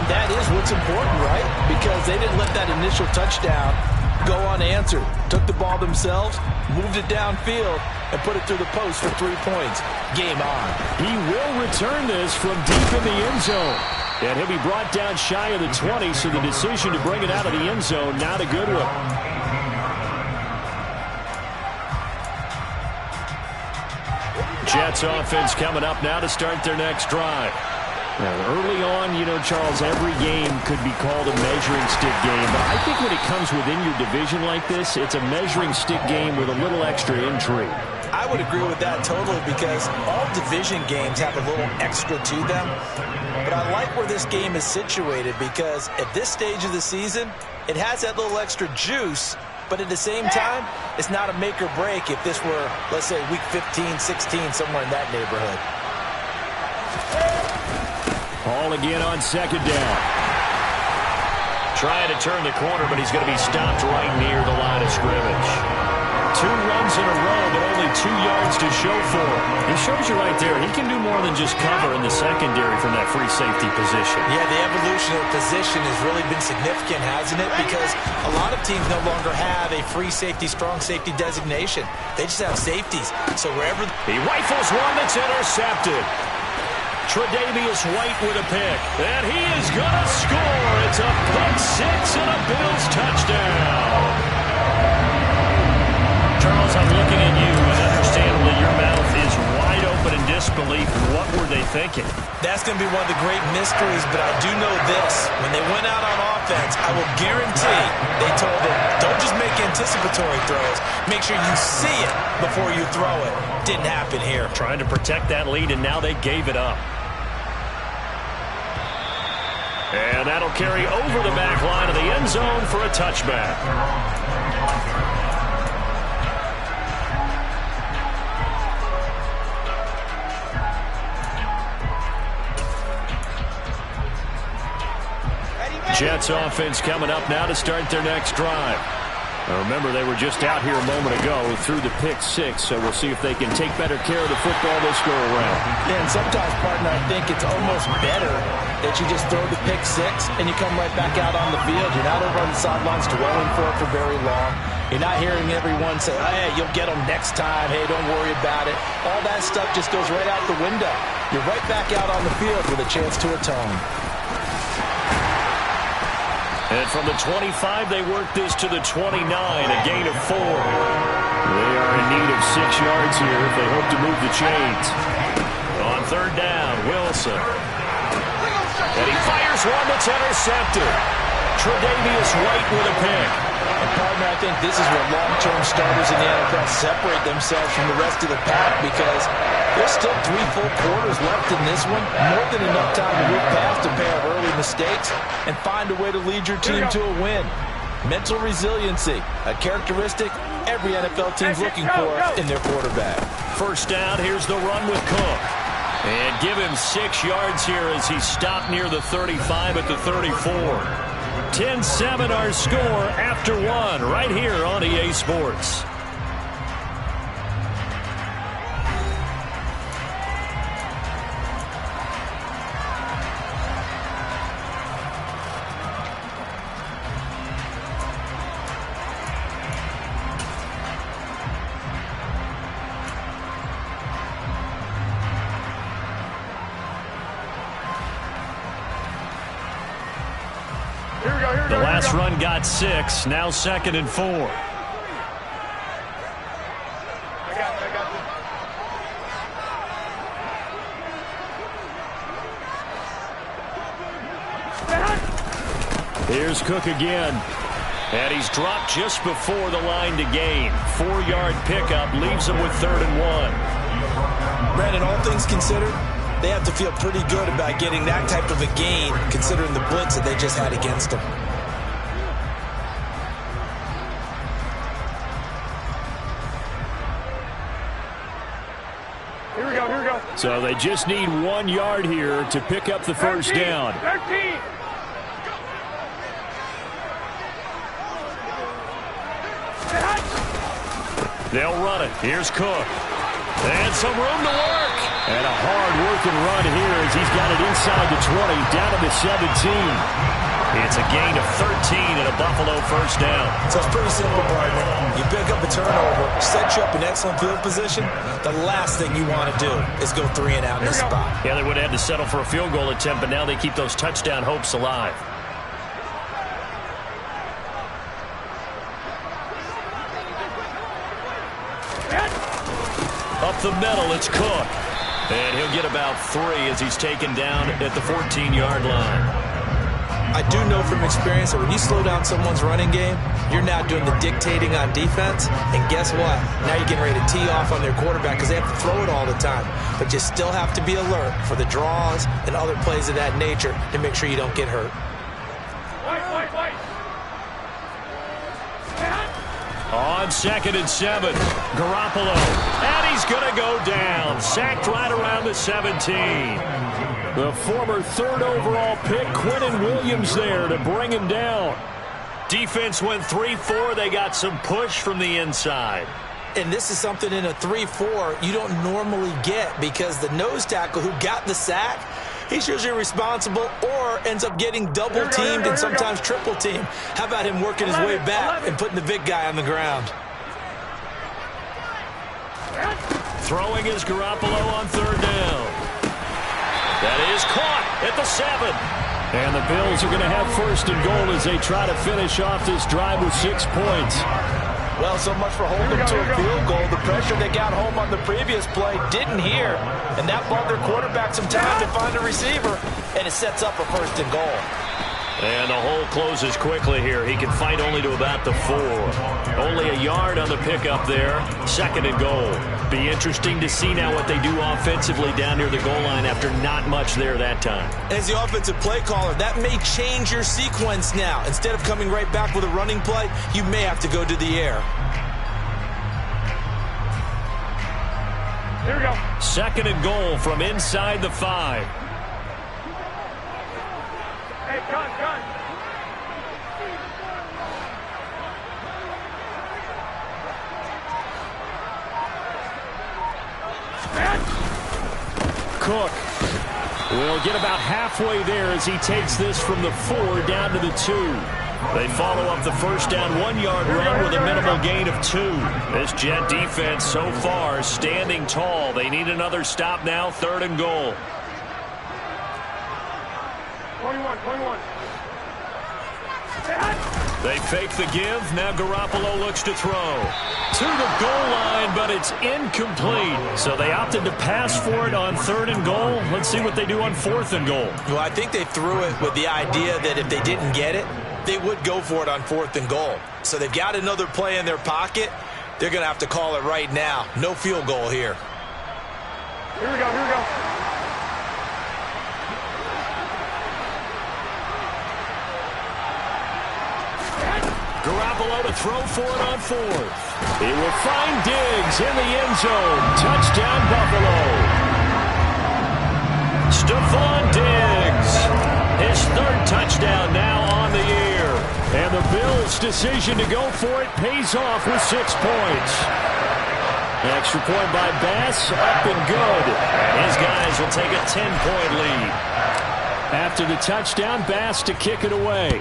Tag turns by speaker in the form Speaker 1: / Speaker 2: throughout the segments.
Speaker 1: And that is what's important, right? Because they didn't let that initial touchdown go unanswered. Took the ball themselves, moved it downfield, and put it through the post for 3 points. Game on.
Speaker 2: He will return this from deep in the end zone. And he'll be brought down shy of the 20, so the decision to bring it out of the end zone, not a good one. Jets offense coming up now to start their next drive. Now, early on, you know, Charles, every game could be called a measuring stick game. But I think when it comes within your division like this, it's a measuring stick game with a little extra intrigue.
Speaker 1: I would agree with that totally because all division games have a little extra to them. But I like where this game is situated because at this stage of the season, it has that little extra juice. But at the same time, it's not a make or break if this were, let's say, week 15, 16, somewhere in that neighborhood.
Speaker 2: Ball again on second down. Trying to turn the corner, but he's going to be stopped right near the line of scrimmage. 2 runs in a row, but only 2 yards to show for it. He shows you right there, he can do more than just cover in the secondary from that free safety position.
Speaker 1: Yeah, the evolution of position has really been significant, hasn't it? Because a lot of teams no longer have a free safety, strong safety designation. They just have safeties. So wherever...
Speaker 2: He rifles one that's intercepted. Tre'Davious White with a pick. And he is going to score. It's a pick 6 and a Bills touchdown. Charles, I'm looking at you, and understandably your mouth is wide open in disbelief. What were they thinking?
Speaker 1: That's going to be one of the great mysteries, but I do know this. When they went out on offense, I will guarantee they told them, don't just make anticipatory throws. Make sure you see it before you throw it. Didn't happen here.
Speaker 2: Trying to protect that lead, and now they gave it up. And that'll carry over the back line of the end zone for a touchback. Jets offense coming up now to start their next drive. Now remember, they were just out here a moment ago through the pick 6, so we'll see if they can take better care of the football this go around.
Speaker 1: Yeah, and sometimes, partner, I think it's almost better that you just throw the pick 6 and you come right back out on the field. You're not over on the sidelines dwelling for it for very long. You're not hearing everyone say, hey, you'll get them next time. Hey, don't worry about it. All that stuff just goes right out the window. You're right back out on the field with a chance to atone.
Speaker 2: And from the 25, they work this to the 29, a gain of 4. They are in need of 6 yards here if they hope to move the chains. On third down, Wilson. And he fires one that's intercepted. Tre'Davious White with a pick.
Speaker 1: And partner, I think this is where long-term starters in the NFL separate themselves from the rest of the pack because there's still 3 full quarters left in this one. More than enough time to move past a pair of early mistakes and find a way to lead your team to a win. Mental resiliency, a characteristic every NFL team's looking for in their quarterback.
Speaker 2: First down, here's the run with Cook. And give him 6 yards here as he stopped near the 35 at the 34. 10-7 our score after 1 right here on EA Sports. The last run got 6, now 2nd and 4. Here's Cook again. And he's dropped just before the line to gain. 4-yard pickup leaves him with 3rd and 1.
Speaker 1: Brandon, all things considered, they have to feel pretty good about getting that type of a gain considering the blitz that they just had against them.
Speaker 3: Here we go.
Speaker 2: So they just need 1 yard here to pick up the first down.
Speaker 3: 13.
Speaker 2: They'll run it. Here's Cook. And some room to work. And a hard-working run here as he's got it inside the 20, down to the 17. It's a gain of 13 and a Buffalo first down.
Speaker 1: So it's pretty simple, partner. You pick up a turnover, set you up in excellent field position. The last thing you want to do is go 3 and out in this spot.
Speaker 2: Yeah, they would have had to settle for a field goal attempt, but now they keep those touchdown hopes alive. Up the middle, it's Cook. And he'll get about 3 as he's taken down at the 14-yard line.
Speaker 1: I do know from experience that when you slow down someone's running game, you're now doing the dictating on defense. And guess what? Now you're getting ready to tee off on their quarterback because they have to throw it all the time. But you still have to be alert for the draws and other plays of that nature to make sure you don't get hurt.
Speaker 2: On 2nd and 7, Garoppolo. And he's going to go down. Sacked right around the 17. The former 3rd overall pick, Quinnen Williams, there to bring him down. Defense went 3-4. They got some push from the inside.
Speaker 1: And this is something in a 3-4 you don't normally get because the nose tackle who got the sack, he's usually responsible or ends up getting double-teamed and sometimes triple-teamed. How about him working his way back and putting the big guy on the ground?
Speaker 2: Throwing is Garoppolo on 3rd down. That is caught at the 7. And the Bills are going to have 1st and goal as they try to finish off this drive with 6 points.
Speaker 1: Well, so much for holding them to a field goal. The pressure they got home on the previous play didn't hear, and that bought their quarterback some time to find a receiver, and it sets up a 1st and goal.
Speaker 2: And the hole closes quickly here. He can fight only to about the 4. Only a yard on the pickup there. 2nd and goal. Be interesting to see now what they do offensively down near the goal line after not much there that time.
Speaker 1: As the offensive play caller, that may change your sequence now. Instead of coming right back with a running play, you may have to go to the air.
Speaker 2: Here we go. 2nd and goal from inside the 5. Cook will get about halfway there as he takes this from the 4 down to the 2. They follow up the first down 1-yard run with a minimal gain of 2. This Jet defense so far standing tall. They need another stop now, 3rd and goal.
Speaker 3: 21.
Speaker 2: They fake the give. Now Garoppolo looks to throw. To the goal line, but it's incomplete. So they opted to pass for it on 3rd and goal. Let's see what they do on 4th and goal.
Speaker 1: Well, I think they threw it with the idea that if they didn't get it, they would go for it on 4th and goal. So they've got another play in their pocket. They're going to have to call it right now. No field goal here.
Speaker 3: Here we go.
Speaker 2: Garoppolo to throw for it on 4th. He will find Diggs in the end zone. Touchdown, Buffalo. Stephon Diggs. His 3rd touchdown now on the year. And the Bills' decision to go for it pays off with 6 points. Extra point by Bass, up and good. His guys will take a 10-point lead. After the touchdown, Bass to kick it away.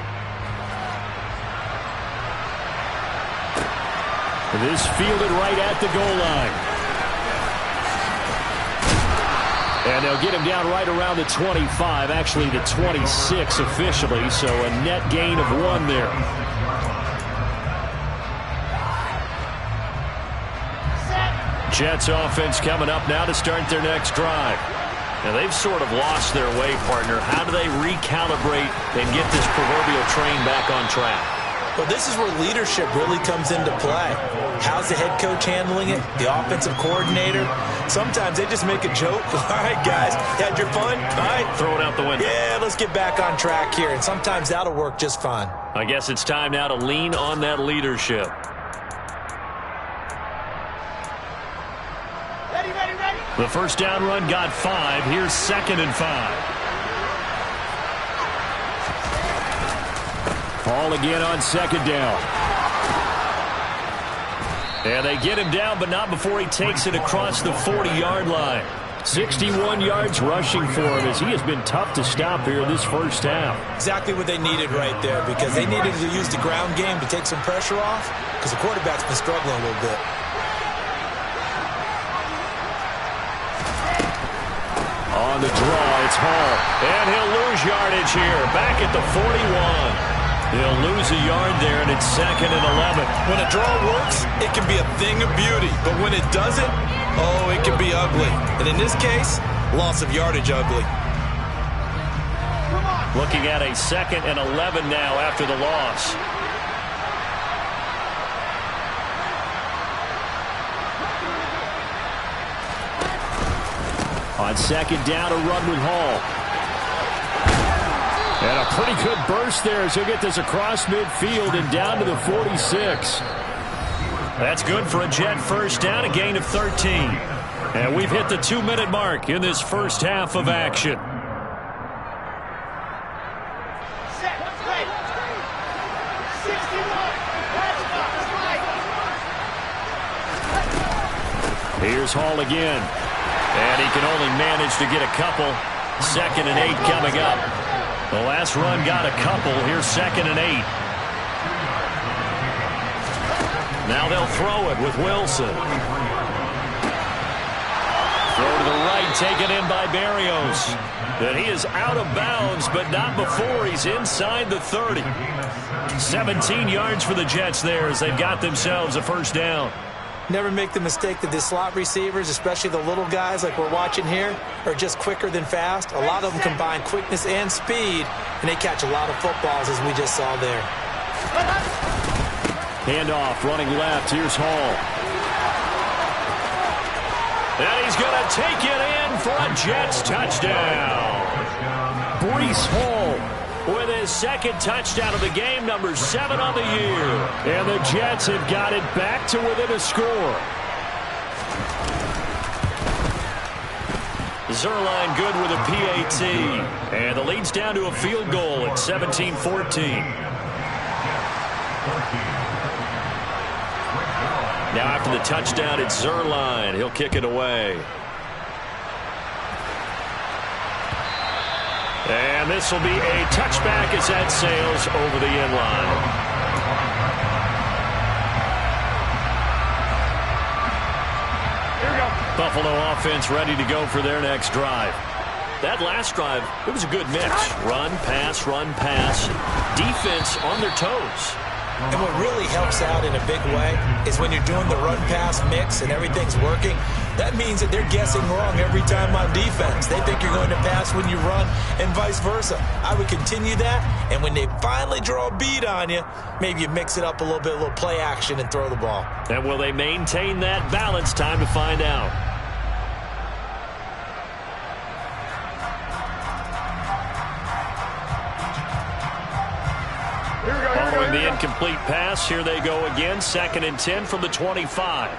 Speaker 2: This fielded right at the goal line. And they'll get him down right around the 25, actually the 26 officially, so a net gain of 1 there. Jets offense coming up now to start their next drive. Now they've sort of lost their way, partner. How do they recalibrate and get this proverbial train back on track?
Speaker 1: Well, this is where leadership really comes into play. How's the head coach handling it? The offensive coordinator? Sometimes they just make a joke. All right, guys, had your fun? All right.
Speaker 2: Throw it out the window.
Speaker 1: Yeah, let's get back on track here. And sometimes that'll work just fine.
Speaker 2: I guess it's time now to lean on that leadership.
Speaker 3: Ready.
Speaker 2: The first down run got 5. Here's 2nd and 5. Ball again on 2nd down. And they get him down, but not before he takes it across the 40-yard line. 61 yards rushing for him as he has been tough to stop here this first half.
Speaker 1: Exactly what they needed right there, because they needed to use the ground game to take some pressure off, because the quarterback's been struggling a little bit.
Speaker 2: On the draw, it's Hall. And he'll lose yardage here. Back at the 41. He'll lose a yard there, and it's 2nd and 11.
Speaker 1: When a draw works, it can be a thing of beauty. But when it doesn't, oh, it can be ugly. And in this case, loss of yardage ugly.
Speaker 2: Looking at a 2nd and 11 now after the loss. On 2nd down, a run with Hall. And a pretty good burst there as he'll get this across midfield and down to the 46. That's good for a Jet first down, a gain of 13. And we've hit the 2-minute mark in this first half of action. Here's Hall again. And he can only manage to get a couple. 2nd and 8 coming up. The last run got a couple. Here's 2nd and 8. Now they'll throw it with Wilson. Throw to the right, taken in by Berrios. And he is out of bounds, but not before he's inside the 30. 17 yards for the Jets there as they've got themselves a first down.
Speaker 1: Never make the mistake that the slot receivers, especially the little guys like we're watching here, are just quicker than fast. A lot of them combine quickness and speed, and they catch a lot of footballs, as we just saw there.
Speaker 2: Handoff, running left. Here's Hall. And he's going to take it in for a Jets touchdown. Breece Hall with his 2nd touchdown of the game, number 7 on the year. And the Jets have got it back to within a score. Zuerlein good with a PAT. And the lead's down to a field goal at 17-14. Now after the touchdown, it's Zuerlein. He'll kick it away. And this will be a touchback as that sails over the end line.
Speaker 3: Here we go.
Speaker 2: Buffalo offense ready to go for their next drive. That last drive, it was a good mix. Run, pass, defense on their toes.
Speaker 1: And what really helps out in a big way is when you're doing the run-pass mix and everything's working, that means that they're guessing wrong every time on defense. They think you're going to pass when you run and vice versa. I would continue that, and when they finally draw a bead on you, maybe you mix it up a little bit, a little play action, and throw the ball.
Speaker 2: And will they maintain that balance? Time to find out. Following the incomplete pass, here they go again. 2nd and 10 from the 25.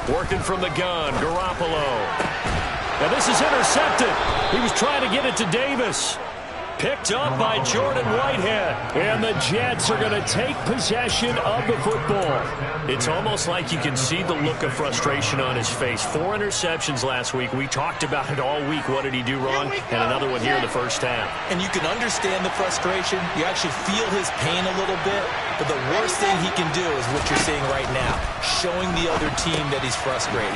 Speaker 2: Working from the gun, Garoppolo. Now this is intercepted. He was trying to get it to Davis. Picked up by Jordan Whitehead. And the Jets are going to take possession of the football. It's almost like you can see the look of frustration on his face. 4 interceptions last week. We talked about it all week. What did he do wrong? And another one here in the first half.
Speaker 1: And you can understand the frustration. You actually feel his pain a little bit. But the worst thing he can do is what you're seeing right now, showing the other team that he's frustrated.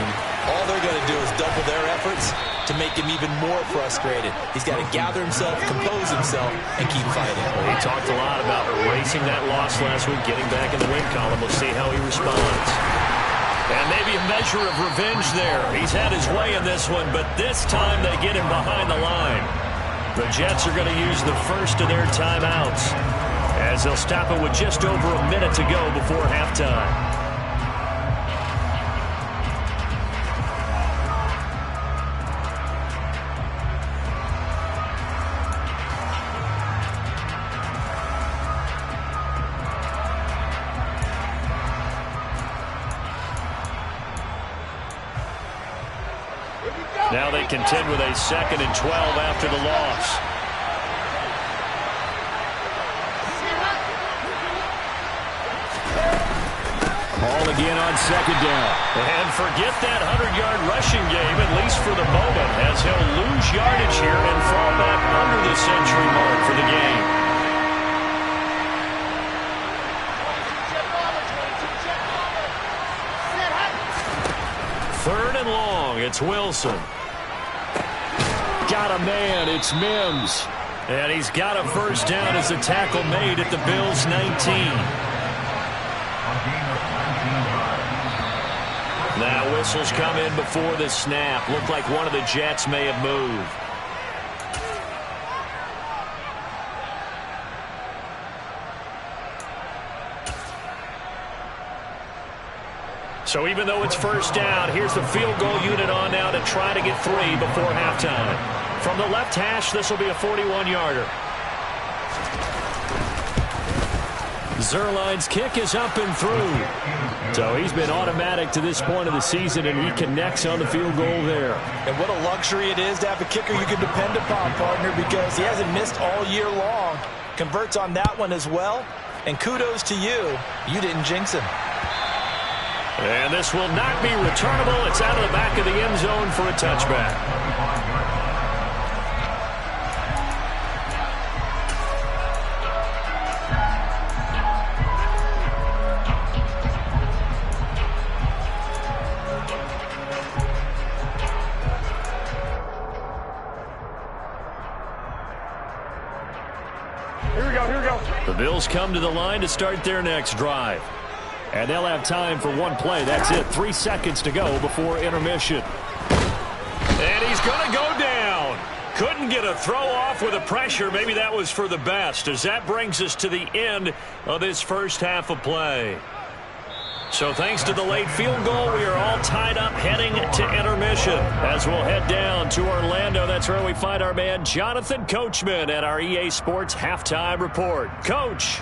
Speaker 1: All they're going to do is double their efforts to make him even more frustrated. He's got to gather himself, compose himself, and keep fighting.
Speaker 2: Well, he talked a lot about erasing that loss last week, getting back in the win column. We'll see how he responds. And maybe a measure of revenge there. He's had his way in this one, but this time they get him behind the line. The Jets are going to use the first of their timeouts as they'll stop it with just over a minute to go before halftime. Now they contend with a 2nd and 12 after the loss. Ball again on second down. And forget that 100-yard rushing game, at least for the moment, as he'll lose yardage here and fall back under the century mark for the game. Third and long, it's Wilson. Got a man, it's Mims. And he's got a first down as a tackle made at the Bills' 19. Now whistles come in before the snap. Looked like one of the Jets may have moved. So even though it's first down, here's the field goal unit on now to try to get 3 before halftime. From the left hash, this will be a 41-yarder. Zuerlein's kick is up and through. So he's been automatic to this point of the season, and he connects on the field goal there.
Speaker 1: And what a luxury it is to have a kicker you can depend upon, partner, because he hasn't missed all year long. Converts on that one as well. And kudos to you. You didn't jinx him.
Speaker 2: And this will not be returnable. It's out of the back of the end zone for a touchback.
Speaker 3: Here we go.
Speaker 2: The Bills come to the line to start their next drive. And they'll have time for one play. That's it. 3 seconds to go before intermission. And he's going to go down. Couldn't get a throw off with the pressure. Maybe that was for the best, as that brings us to the end of this first half of play. So thanks to the late field goal, we are all tied up heading to intermission. As we'll head down to Orlando, that's where we find our man Jonathan Coachman at our EA Sports Halftime Report. Coach.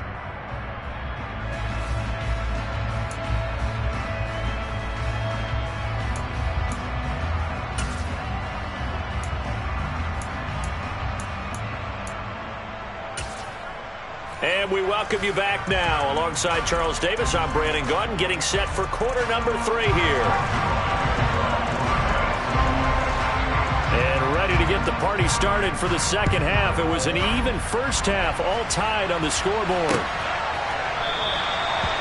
Speaker 2: And we welcome you back now. Alongside Charles Davis, I'm Brandon Gaudin, getting set for quarter number 3 here. And ready to get the party started for the second half. It was an even first half, all tied on the scoreboard.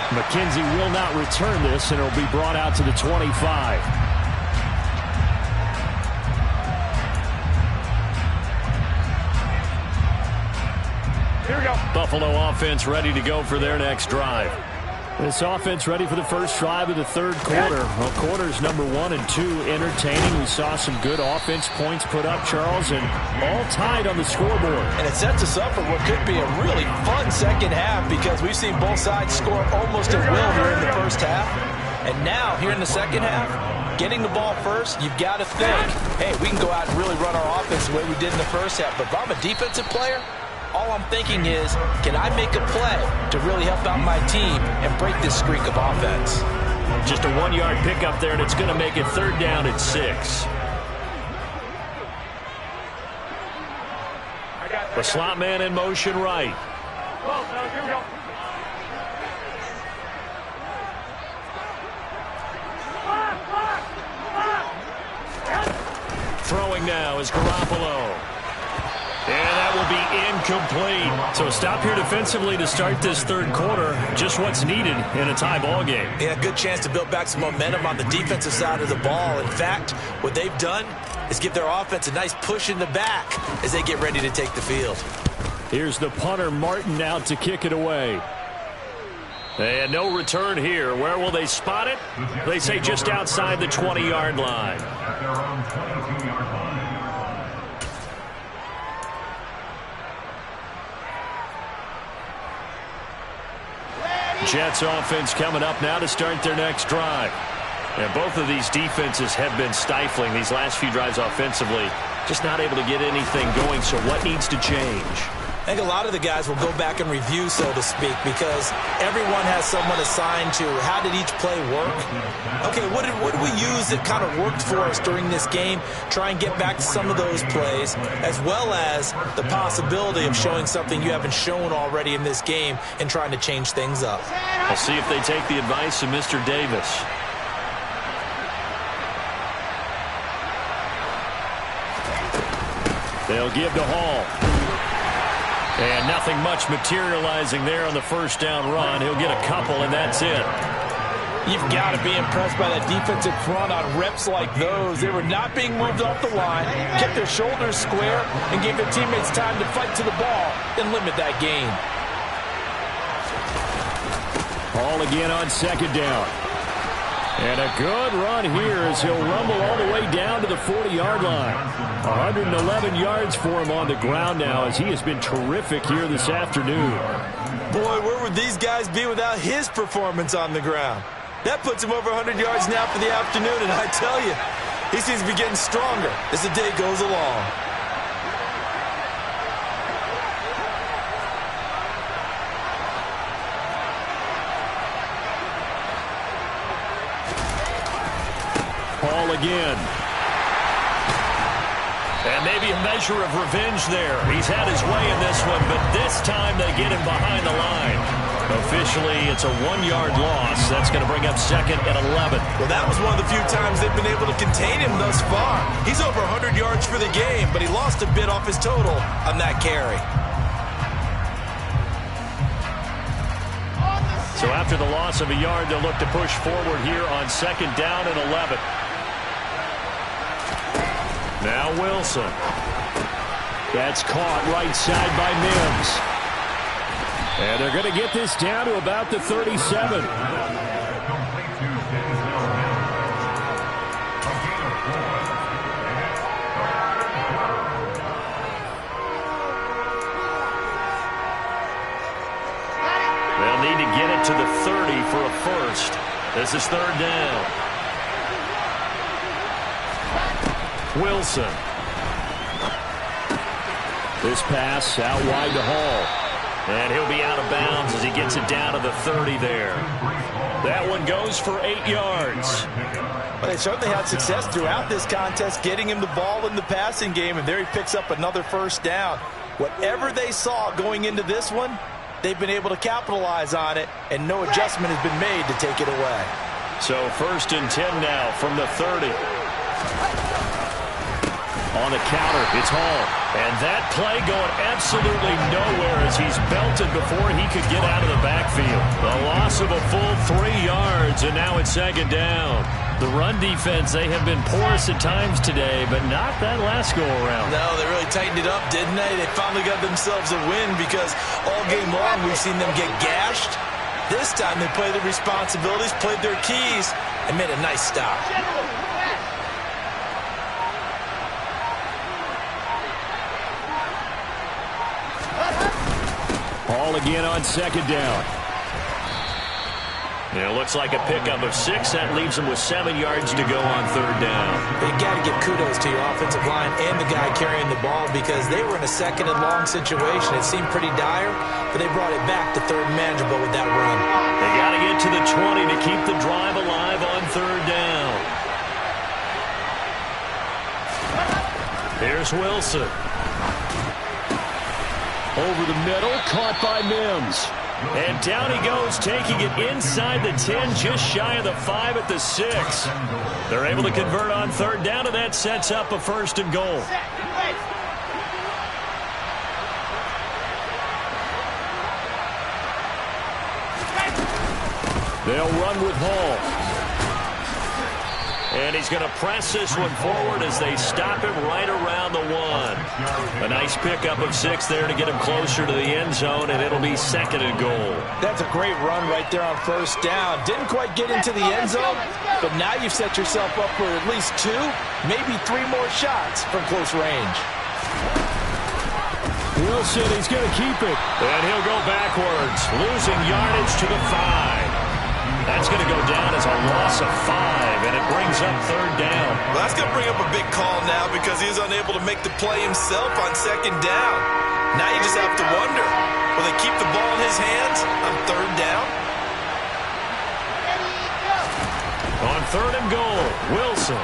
Speaker 2: McKenzie will not return this, and it'll be brought out to the 25.
Speaker 3: Here we go.
Speaker 2: Buffalo offense ready to go for their next drive. This offense ready for the first drive of the third quarter. Well, quarters number 1 and 2 entertaining. We saw some good offense points put up, Charles, and all tied on the scoreboard.
Speaker 1: And it sets us up for what could be a really fun second half, because we've seen both sides score almost at will here in the first half. And now, here in the second half, getting the ball first, you've got to think, hey, we can go out and really run our offense the way we did in the first half. But if I'm a defensive player, all I'm thinking is, can I make a play to really help out my team and break this streak of offense?
Speaker 2: Just a 1-yard pickup there, and it's going to make it third down at 6. The slot man in motion right.
Speaker 3: Here we go.
Speaker 2: Throwing now is Garoppolo. And that will be incomplete. So stop here defensively to start this third quarter. Just what's needed in a tie ball game.
Speaker 1: Yeah, good chance to build back some momentum on the defensive side of the ball. In fact, what they've done is give their offense a nice push in the back as they get ready to take the field.
Speaker 2: Here's the punter, Martin, out to kick it away. And no return here. Where will they spot it? They say just outside the 20-yard line.
Speaker 4: At their own 22-yard line.
Speaker 2: Jets offense coming up now to start their next drive. And both of these defenses have been stifling these last few drives offensively. Just not able to get anything going, so what needs to change?
Speaker 1: I think a lot of the guys will go back and review, so to speak, because everyone has someone assigned to how did each play work. Okay, what did we use that kind of worked for us during this game? Try and get back to some of those plays, as well as the possibility of showing something you haven't shown already in this game and trying to change things up.
Speaker 2: We'll see if they take the advice of Mr. Davis. They'll give to Hall. And nothing much materializing there on the first down run. He'll get a couple, and that's it.
Speaker 1: You've got to be impressed by that defensive front on reps like those. They were not being moved off the line, kept their shoulders square, and gave their teammates time to fight to the ball and limit that gain.
Speaker 2: Hall again on second down. And a good run here as he'll rumble all the way down to the 40-yard line. 111 yards for him on the ground now as he has been terrific here this afternoon.
Speaker 1: Boy, where would these guys be without his performance on the ground? That puts him over 100 yards now for the afternoon, and I tell you, he seems to be getting stronger as the day goes along.
Speaker 2: Hall again. And maybe a measure of revenge there. He's had his way in this one, but this time they get him behind the line. Officially, it's a 1-yard loss. That's going to bring up second and 11.
Speaker 1: Well, that was one of the few times they've been able to contain him thus far. He's over 100 yards for the game, but he lost a bit off his total on that carry.
Speaker 2: So after the loss of a yard, they'll look to push forward here on second down and 11. Now Wilson. That's caught right side by Mims. And they're going to get this down to about the 37. They'll need to get it to the 30 for a first. This is third down. Wilson. This pass out wide to Hall. And he'll be out of bounds as he gets it down to the 30 there. That one goes for 8 yards.
Speaker 1: Well, they certainly had success throughout this contest getting him the ball in the passing game, and there he picks up another first down. Whatever they saw going into this one, they've been able to capitalize on it, and no adjustment has been made to take it away.
Speaker 2: So first and 10 now from the 30. On the counter, it's Hall. And that play going absolutely nowhere as he's belted before he could get out of the backfield. The loss of a full 3 yards, and now it's second down. The run defense, they have been porous at times today, but not that last go-around.
Speaker 1: No, they really tightened it up, didn't they? They finally got themselves a win because all game long we've seen them get gashed. This time they played their responsibilities, played their keys, and made a nice stop.
Speaker 2: Hall again on second down. It looks like a pickup of 6. That leaves them with 7 yards to go on third down.
Speaker 1: You got to give kudos to your offensive line and the guy carrying the ball because they were in a second and long situation. It seemed pretty dire, but they brought it back to third and manageable with that run.
Speaker 2: They got to get to the 20 to keep the drive alive on third down. Here's Wilson. Over the middle, caught by Mims. And down he goes, taking it inside the 10, just shy of the 5 at the 6. They're able to convert on third down, and that sets up a first and goal. They'll run with Hall. And he's going to press this one forward as they stop him right around the 1. A nice pickup of 6 there to get him closer to the end zone, and it'll be second and goal.
Speaker 1: That's a great run right there on first down. Didn't quite get into the end zone, but now you've set yourself up for at least 2, maybe 3 more shots from close range.
Speaker 2: Wilson, he's going to keep it. And he'll go backwards, losing yardage to the 5. That's going to go down as a loss of 5, and it brings up third down.
Speaker 1: Well, that's going to bring up a big call now because he is unable to make the play himself on second down. Now you just have to wonder, will they keep the ball in his hands on third down?
Speaker 2: On third and goal, Wilson.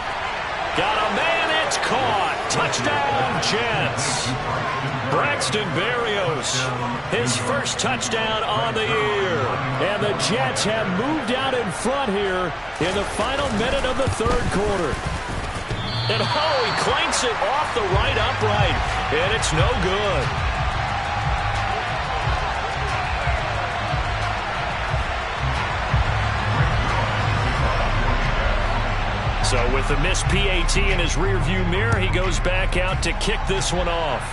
Speaker 2: Got a man, it's caught. Touchdown, Jets. Braxton Berrios, his first touchdown on the year. And the Jets have moved out in front here in the final minute of the third quarter. And he clanks it off the right upright, and it's no good. So with the missed PAT in his rearview mirror, he goes back out to kick this one off.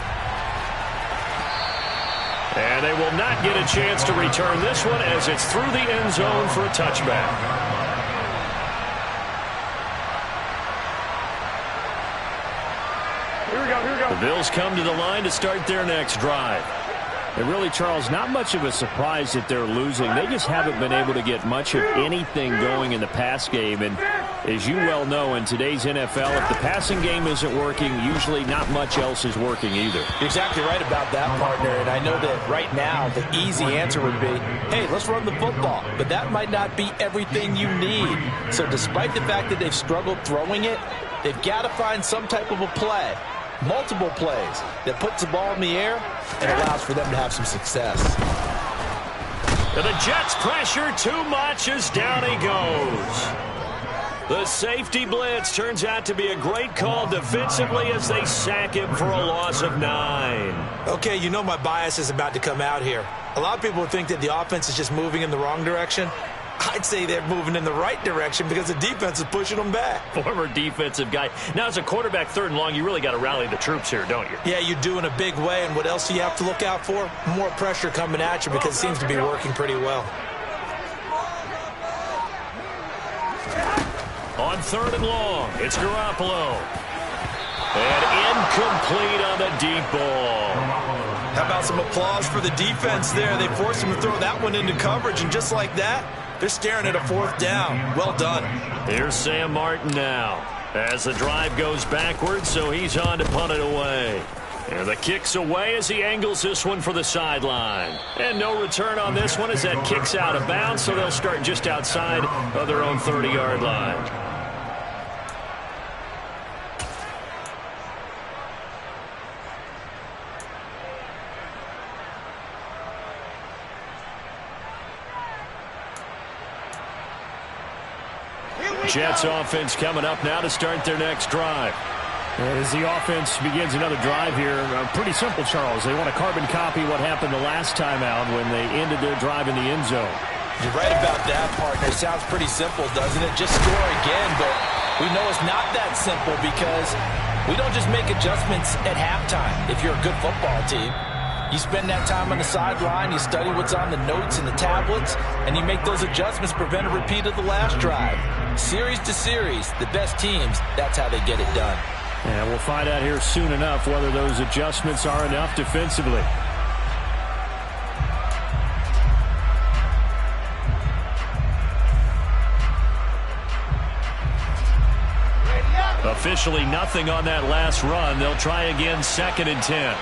Speaker 2: And they will not get a chance to return this one as it's through the end zone for a touchback.
Speaker 3: Here we go.
Speaker 2: The Bills come to the line to start their next drive. And really, Charles, not much of a surprise that they're losing. They just haven't been able to get much of anything going in the pass game. And as you well know, in today's NFL, if the passing game isn't working, usually not much else is working either.
Speaker 1: You're exactly right about that, partner. And I know that right now the easy answer would be, hey, let's run the football. But that might not be everything you need. So despite the fact that they've struggled throwing it, they've got to find some type of a play. Multiple plays that puts the ball in the air and allows for them to have some success.
Speaker 2: And the Jets pressure too much as down he goes. The safety blitz turns out to be a great call defensively as they sack him for a loss of 9.
Speaker 1: Okay, you know my bias is about to come out here. A lot of people think that the offense is just moving in the wrong direction. I'd say they're moving in the right direction because the defense is pushing them back.
Speaker 2: Former defensive guy. Now, as a quarterback, third and long, you really got to rally the troops here, don't you?
Speaker 1: Yeah, you do in a big way. And what else do you have to look out for? More pressure coming at you because it seems to be working pretty well.
Speaker 2: On third and long, it's Garoppolo. And incomplete on the deep ball.
Speaker 1: How about some applause for the defense there? They forced him to throw that one into coverage, and just like that, they're staring at a fourth down. Well done.
Speaker 2: Here's Sam Martin now as the drive goes backwards, so he's on to punt it away. And the kick's away as he angles this one for the sideline. And no return on this one as that kick's out of bounds, so they'll start just outside of their own 30-yard line. Jets offense coming up now to start their next drive.
Speaker 5: As the offense begins another drive here, pretty simple, Charles. They want to carbon copy what happened the last time out when they ended their drive in the end zone.
Speaker 1: You're right about that, partner. Sounds pretty simple, doesn't it? Just score again, but we know it's not that simple because we don't just make adjustments at halftime if you're a good football team. You spend that time on the sideline, you study what's on the notes and the tablets, and you make those adjustments, prevent a repeat of the last drive. Series to series, the best teams, that's how they get it done.
Speaker 5: And we'll find out here soon enough whether those adjustments are enough defensively.
Speaker 2: Officially nothing on that last run. They'll try again, 2nd and 10.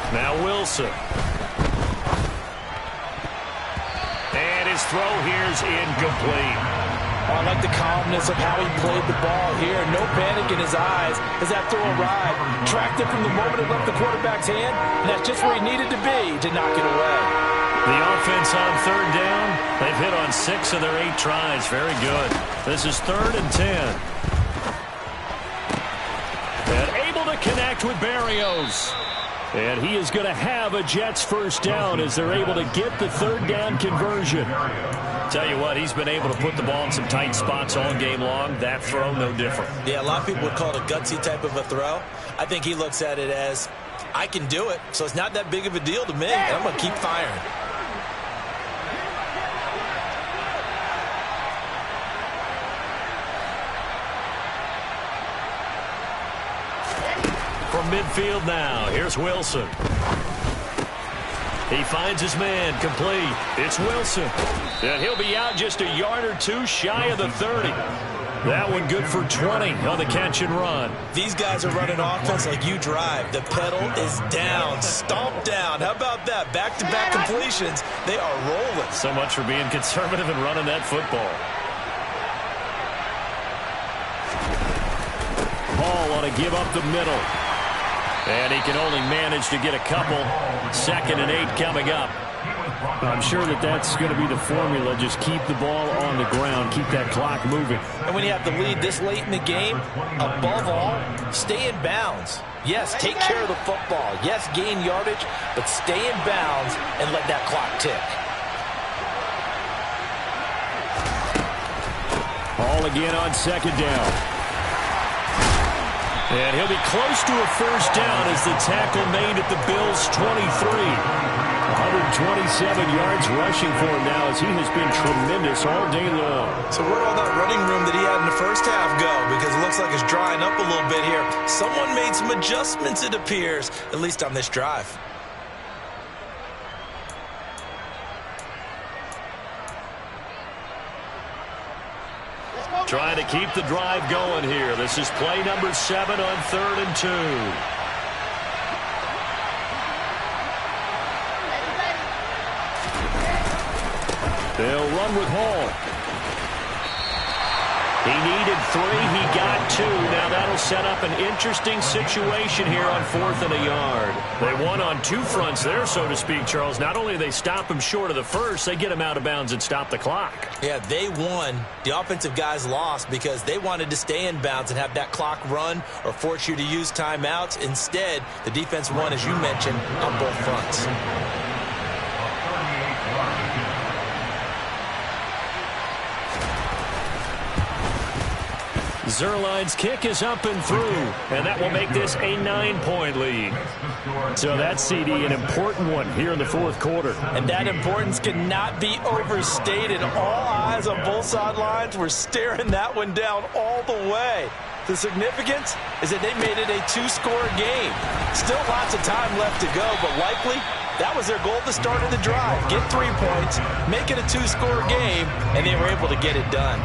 Speaker 2: Now Wilson. And his throw here's incomplete.
Speaker 1: I like the calmness of how he played the ball here. No panic in his eyes as that throw arrived. Tracked it from the moment it left the quarterback's hand, and that's just where he needed to be to knock it away.
Speaker 2: The offense on third down. They've hit on 6 of their 8 tries. Very good. This is 3rd and 10. And able to connect with Berrios. And he is going to have a Jets first down as they're able to get the third down conversion. Tell you what, he's been able to put the ball in some tight spots all game long. That throw, no different.
Speaker 1: Yeah, a lot of people would call it a gutsy type of a throw. I think he looks at it as, I can do it, so it's not that big of a deal to me. And I'm going to keep firing.
Speaker 2: From midfield now, here's Wilson. He finds his man, complete. It's Wilson. And he'll be out just a yard or two shy of the 30.
Speaker 5: That one good for 20 on the catch and run.
Speaker 1: These guys are running offense like you drive. The pedal is down, stomped down. How about that? Back-to-back completions. They are rolling.
Speaker 5: So much for being conservative and running that football. Ball ought to give up the middle. And he can only manage to get a couple. 2nd and 8 coming up. I'm sure that's going to be the formula. Just keep the ball on the ground. Keep that clock moving.
Speaker 1: And when you have the lead this late in the game, above all, stay in bounds. Yes, take care of the football. Yes, gain yardage, but stay in bounds and let that clock tick.
Speaker 5: Ball again on 2nd down. And he'll be close to a first down as the tackle made at the Bills' 23. 127 yards rushing for him now as he has been tremendous all day long.
Speaker 1: So where'd all that running room that he had in the first half go? Because it looks like it's drying up a little bit here. Someone made some adjustments, it appears, at least on this drive.
Speaker 5: Trying to keep the drive going here. This is play number 7 on 3rd and 2. They'll run with Hall. He needed 3. He got 2. Now that'll set up an interesting situation here on 4th and a yard. They won on 2 fronts there, so to speak, Charles. Not only do they stop him short of the first, they get him out of bounds and stop the clock.
Speaker 1: Yeah, they won. The offensive guys lost because they wanted to stay in bounds and have that clock run or force you to use timeouts. Instead, the defense won, as you mentioned, on both fronts.
Speaker 5: Zuerlein's kick is up and through, and that will make this a 9-point lead. So that's, CD, an important one here in the 4th quarter.
Speaker 1: And that importance cannot be overstated. All eyes on both sidelines were staring that one down all the way. The significance is that they made it a 2-score game. Still lots of time left to go, but likely that was their goal at the start of the drive. Get 3 points, make it a 2-score game, and they were able to get it done.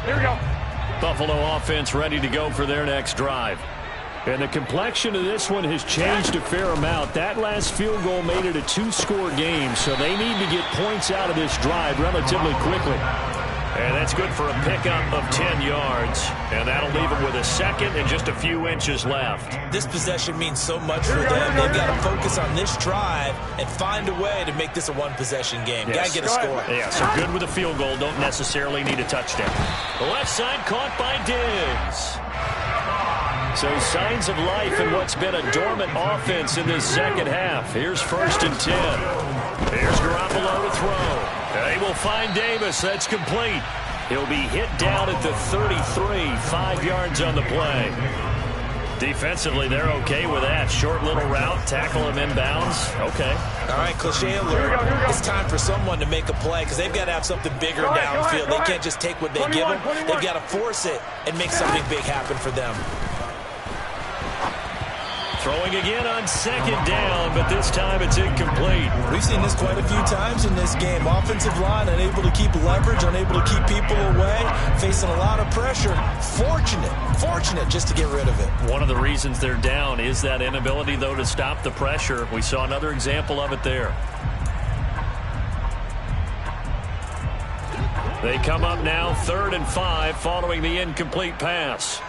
Speaker 3: Here we go.
Speaker 5: Buffalo offense ready to go for their next drive. And the complexion of this one has changed a fair amount. That last field goal made it a 2-score game, so they need to get points out of this drive relatively quickly. And that's good for a pickup of 10 yards. And that'll leave them with a 2nd and just a few inches left.
Speaker 1: This possession means so much for them. They've got to focus on this drive and find a way to make this a 1-possession game.
Speaker 5: Yes.
Speaker 1: Got to get a score.
Speaker 5: Yeah, so good with a field goal. Don't necessarily need a touchdown. The left side caught by Diggs. So signs of life in what's been a dormant offense in this 2nd half. Here's 1st and 10. Here's Garoppolo to throw. They will find Davis. That's complete. He'll be hit down at the 33. 5 yards on the play. Defensively, they're okay with that. Short little route, tackle him inbounds. Okay.
Speaker 1: All right, cliche alert. It's time for someone to make a play because they've got to have something bigger downfield. They can't just take what they give them. They've got to force it and make something big happen for them.
Speaker 5: Throwing again on 2nd down, but this time it's incomplete.
Speaker 1: We've seen this quite a few times in this game. Offensive line unable to keep leverage, unable to keep people away, facing a lot of pressure. Fortunate just to get rid of it.
Speaker 5: One of the reasons they're down is that inability, though, to stop the pressure. We saw another example of it there. They come up now 3rd and 5 following the incomplete pass.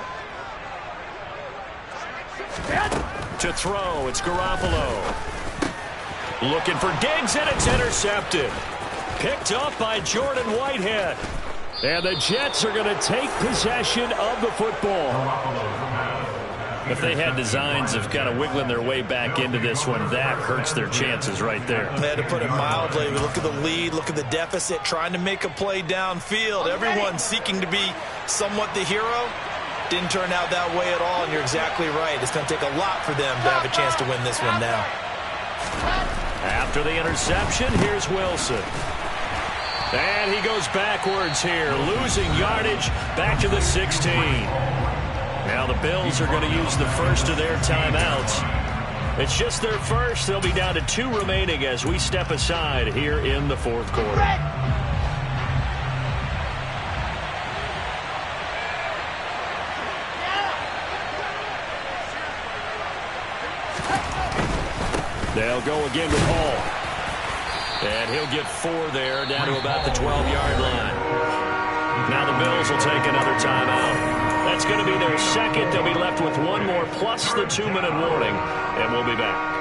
Speaker 5: To throw, it's Garoppolo. Looking for Diggs, and it's intercepted. Picked up by Jordan Whitehead. And the Jets are going to take possession of the football. If they had designs of kind of wiggling their way back into this one, that hurts their chances right there.
Speaker 1: They had to put it mildly. We look at the lead, look at the deficit, trying to make a play downfield. Everyone seeking to be somewhat the hero. Didn't turn out that way at all, and you're exactly right. It's going to take a lot for them to have a chance to win this one now.
Speaker 5: After the interception, here's Wilson. And he goes backwards here, losing yardage back to the 16. Now the Bills are going to use the first of their timeouts. It's just their first. They'll be down to 2 remaining as we step aside here in the fourth quarter. They'll go again with Hall. And he'll get 4 there, down to about the 12-yard line. Now the Bills will take another timeout. That's going to be their second. They'll be left with 1 more plus the 2-minute warning, and we'll be back.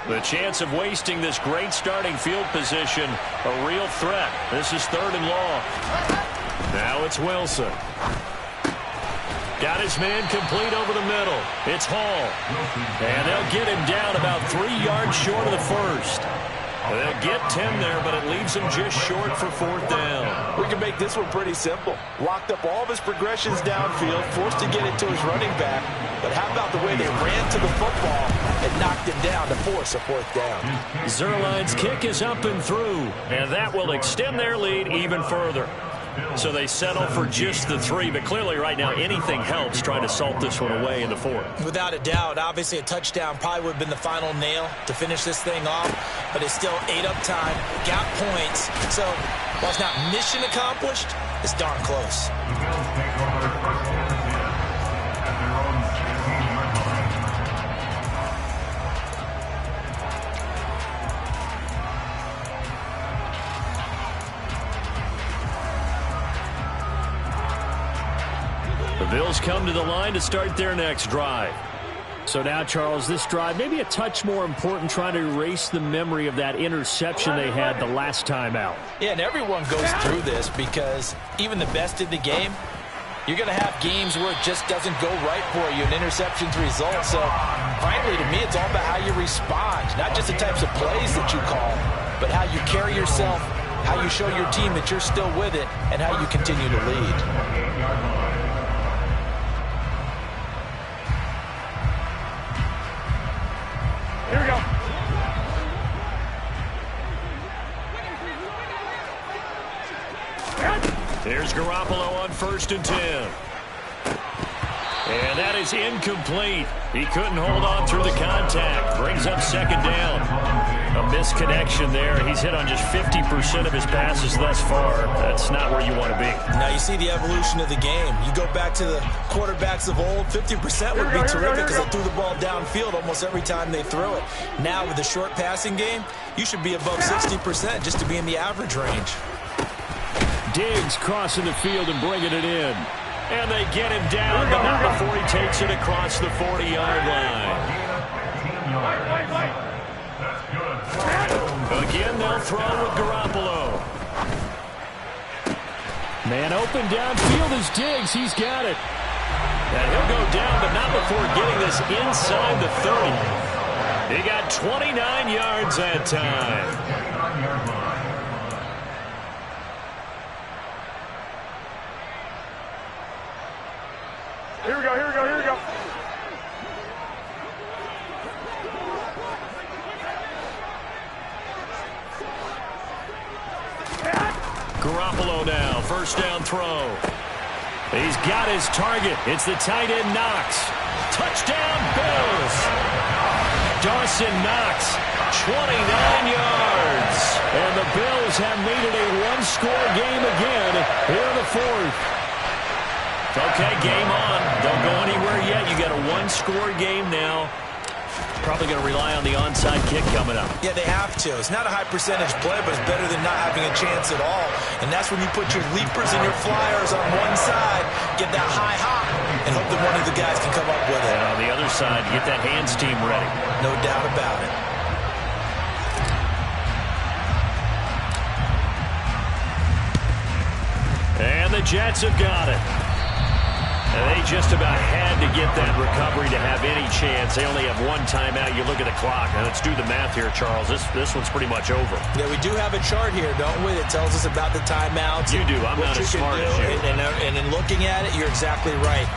Speaker 5: The chance of wasting this great starting field position, a real threat. This is 3rd and long. Now it's Wilson. Got his man complete over the middle. It's Hall. And they'll get him down about 3 yards short of the first. They'll get 10 there, but it leaves him just short for 4th down.
Speaker 1: We can make this one pretty simple. Locked up all of his progressions downfield, forced to get it to his running back. But how about the way they ran to the football and knocked him down to force a 4th down?
Speaker 5: Zuerlein's kick is up and through, and that will extend their lead even further. So they settle for just the 3, but clearly right now anything helps trying to salt this one away in the 4th.
Speaker 1: Without a doubt, obviously a touchdown probably would have been the final nail to finish this thing off, but it's still ate up time, got points. So while it's not mission accomplished, it's darn close.
Speaker 5: The Bills come to the line to start their next drive.
Speaker 2: So now, Charles, this drive maybe a touch more important, trying to erase the memory of that interception they had the last time out.
Speaker 1: Yeah, and everyone goes through this because even the best in the game, you're going to have games where it just doesn't go right for you, an interception's result. So, frankly, to me, it's all about how you respond, not just the types of plays that you call, but how you carry yourself, how you show your team that you're still with it, and how you continue to lead.
Speaker 3: Here we go.
Speaker 5: There's Garoppolo on 1st and 10. And that is incomplete. He couldn't hold on through the contact. Brings up 2nd down. A misconnection there. He's hit on just 50% of his passes thus far. That's not where you want to be.
Speaker 1: Now you see the evolution of the game. You go back to the quarterbacks of old, 50% would be terrific because they threw the ball downfield almost every time they threw it. Now with the short passing game, you should be above 60% just to be in the average range.
Speaker 5: Diggs crossing the field and bringing it in. And they get him down, but not before he takes it across the 40-yard line. Again, they'll throw with Garoppolo.
Speaker 2: Man open downfield is Diggs. He's got it.
Speaker 5: And he'll go down, but not before getting this inside the 30. He got 29 yards that time.
Speaker 3: Here we go, here we go, here we go.
Speaker 5: Garoppolo now, 1st down throw. He's got his target. It's the tight end Knox. Touchdown Bills. Dawson Knox, 29 yards. And the Bills have made it a 1-score game again here in the 4th. Okay, game on. Don't go anywhere yet. You got a 1-score game now. Probably going to rely on the onside kick coming up.
Speaker 1: Yeah, they have to. It's not a high percentage play, but it's better than not having a chance at all. And that's when you put your leapers and your flyers on one side, get that high hop, and hope that one of the guys can come up with it.
Speaker 5: And on the other side, get that hands team ready.
Speaker 1: No doubt about it.
Speaker 5: And the Jets have got it. And they just about had to get that recovery to have any chance. They only have 1 timeout. You look at the clock. Now let's do the math here, Charles. This one's pretty much over.
Speaker 1: Yeah, we do have a chart here, don't we? It tells us about the timeouts.
Speaker 5: You do. I'm not as smart as you.
Speaker 1: And in looking at it, you're exactly right.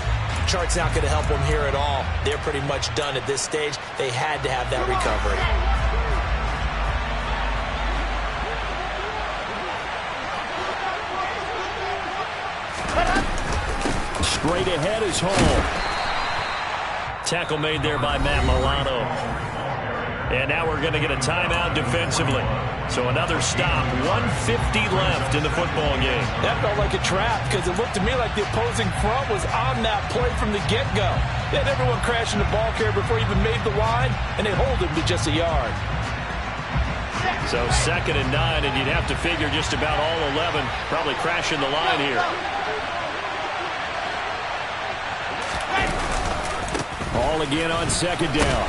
Speaker 1: depth chart's not going to help them here at all. They're pretty much done at this stage. They had to have that recovery.
Speaker 2: Straight ahead is Hall. Tackle made there by Matt Milano. And now we're going to get a timeout defensively. So another stop. 1:50 left in the football game.
Speaker 1: That felt like a trap because it looked to me like the opposing front was on that play from the get-go. They had everyone crashing the ball carrier before he even made the line, and they hold him to just a yard.
Speaker 2: So 2nd and 9, and you'd have to figure just about all 11 probably crashing the line here. All again on 2nd down.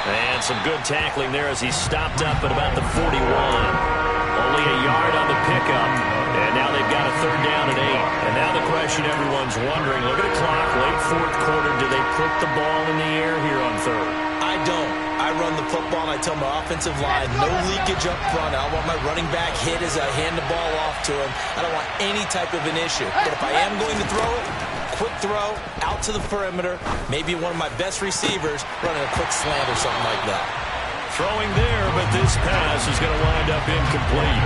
Speaker 2: And some good tackling there as he stopped up at about the 41. Only a yard on the pickup. And now they've got a 3rd down and 8. And now the question everyone's wondering, look at the clock, late 4th quarter, do they put the ball in the air here on 3rd?
Speaker 1: I don't. I run the football and I tell my offensive line, no leakage up front. I want my running back hit as I hand the ball off to him. I don't want any type of an issue. But if I am going to throw it, quick throw, out to the perimeter, maybe one of my best receivers running a quick slant or something like that.
Speaker 2: Throwing there, but this pass is going to wind up incomplete.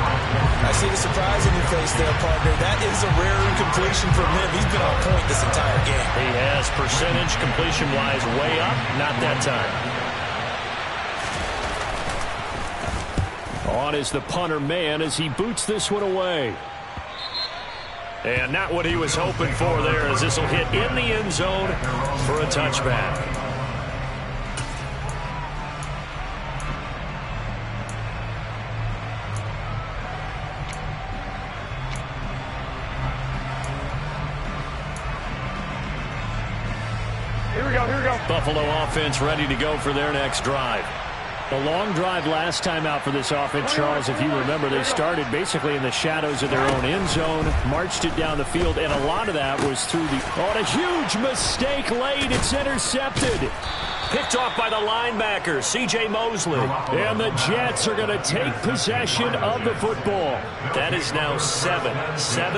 Speaker 1: I see the surprise in your face there, partner. That is a rare incompletion from him. He's been on point this entire game.
Speaker 2: He has percentage completion-wise way up, not that time. On is the punter man as he boots this one away. And not what he was hoping for there as this will hit in the end zone for a touchback.
Speaker 3: Here we go, here we go.
Speaker 2: Buffalo offense ready to go for their next drive. The long drive last time out for this offense, Charles, if you remember, they started basically in the shadows of their own end zone, marched it down the field, and a lot of that was through the... Oh, a huge mistake late. It's intercepted. Picked off by the linebacker, C.J. Mosley. And the Jets are going to take possession of the football. That is now 7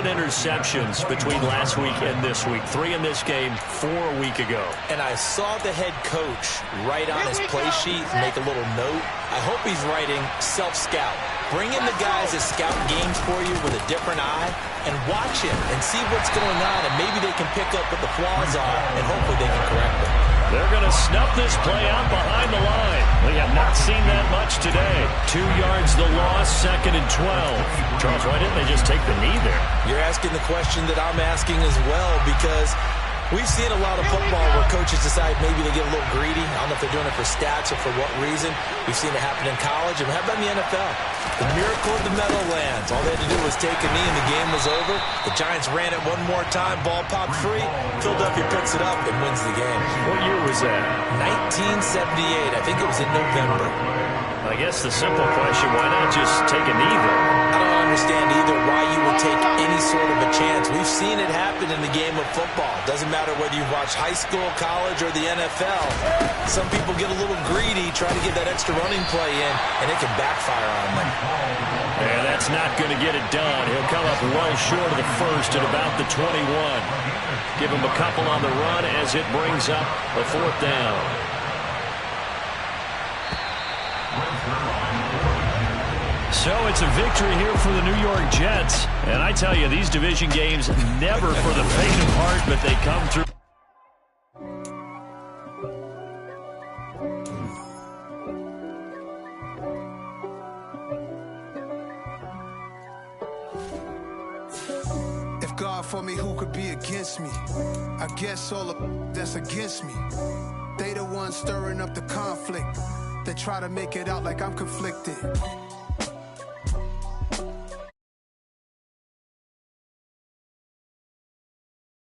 Speaker 2: interceptions between last week and this week. 3 in this game, 4 a week ago.
Speaker 1: And I saw the head coach write on his play sheet, make a little note. I hope he's writing self-scout. Bring in the guys that scout games for you with a different eye and watch it and see what's going on, and maybe they can pick up what the flaws are, and hopefully they can correct them.
Speaker 2: They're going to snuff this play out behind the line. We have not seen that much today. 2 yards the loss, 2nd and 12. Charles, why didn't they just take the knee there?
Speaker 1: You're asking the question that I'm asking as well, because we've seen a lot of football where coaches decide maybe they get a little greedy. I don't know if they're doing it for stats or for what reason. We've seen it happen in college, and how about in the NFL? The miracle of the Meadowlands. All they had to do was take a knee and the game was over. The Giants ran it one more time, ball popped free. Philadelphia picks it up and wins the game.
Speaker 2: What year was that?
Speaker 1: 1978. I think it was in November.
Speaker 2: I guess the simple question, why not just take a knee then?
Speaker 1: I don't understand either why you would take any sort of a chance. We've seen it happen in the game of football. Doesn't matter whether you watch high school, college, or the NFL. Some people get a little greedy, try to get that extra running play in, and it can backfire on them.
Speaker 2: And that's not going to get it done. He'll come up well short of the first at about the 21. Give him a couple on the run as it brings up a 4th down. So it's a victory here for the New York Jets. And I tell you, these division games, never for the faint of heart, but they come through.
Speaker 6: If God for me, who could be against me? I guess all of that's against me. They the ones stirring up the conflict. They try to make it out like I'm conflicted.